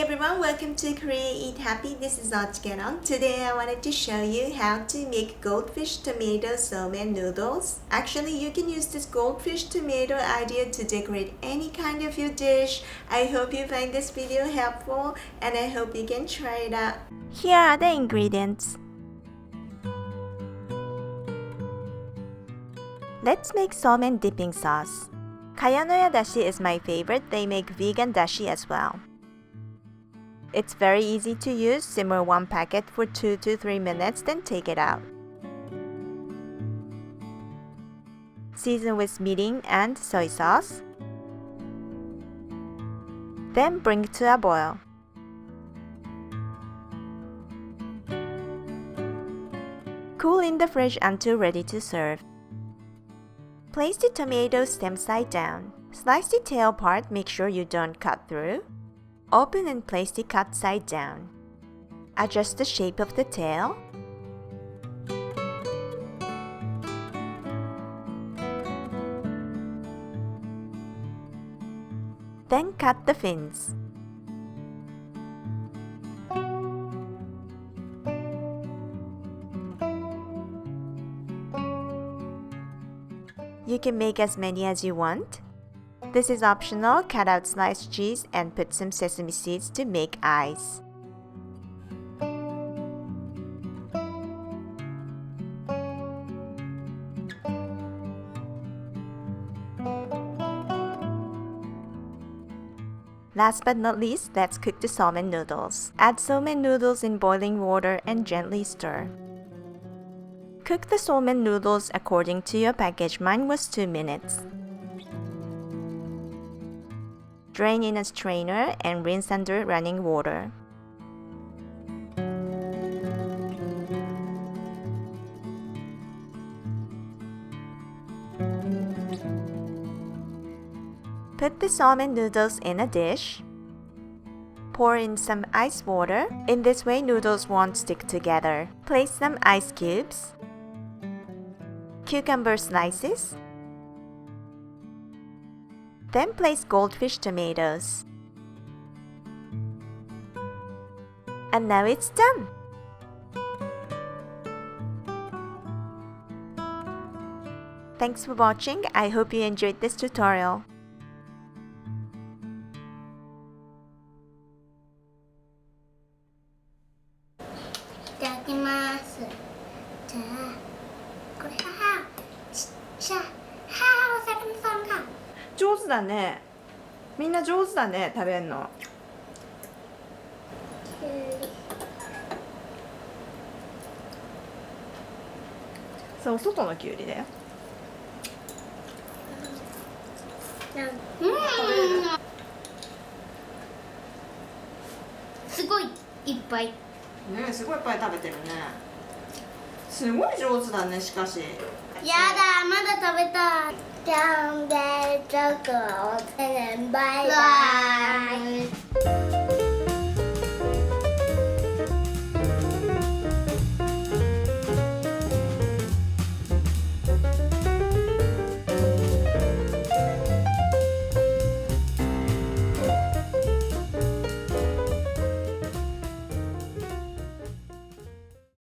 everyone, welcome to Korea Eat Happy. This is OCHIKERON. Today I wanted to show you how to make goldfish tomato somen noodles. Actually, you can use this goldfish tomato idea to decorate any kind of your dish. I hope you find this video helpful and I hope you can try it out. Here are the ingredients. Let's make somen dipping sauce. Kayanoya Dashi is my favorite. They make vegan dashi as well. It's very easy to use. Simmer one packet for 2 to 3 minutes, then take it out. Season with mirin and soy sauce. Then bring it to a boil. Cool in the fridge until ready to serve. Place the tomato stem side down. Slice the tail part, make sure you don't cut through. Open and place the cut side down. Adjust the shape of the tail. Then cut the fins. You can make as many as you want. This is optional. Cut out sliced cheese and put some sesame seeds to make eyes. Last but not least, let's cook the somen noodles. Add somen noodles in boiling water and gently stir. Cook the somen noodles according to your package. Mine was 2 minutes. Drain in a strainer and rinse under running water. Put the somen noodles in a dish. Pour in some ice water. In this way, noodles won't stick together. Place some ice cubes, cucumber slices. Then place goldfish tomatoes. And now it's done! Thanks for watching. I hope you enjoyed this tutorial.これはちっちゃお魚さんが上手だね。みんな上手だね、食べんの。そう、外のきゅうりだよ。すごいいっぱい。ねえ、すごいいっぱい食べてるね。すごい上手だね、しかし。やだ、まだ食べたい。じゃんでチョコをバイバイ。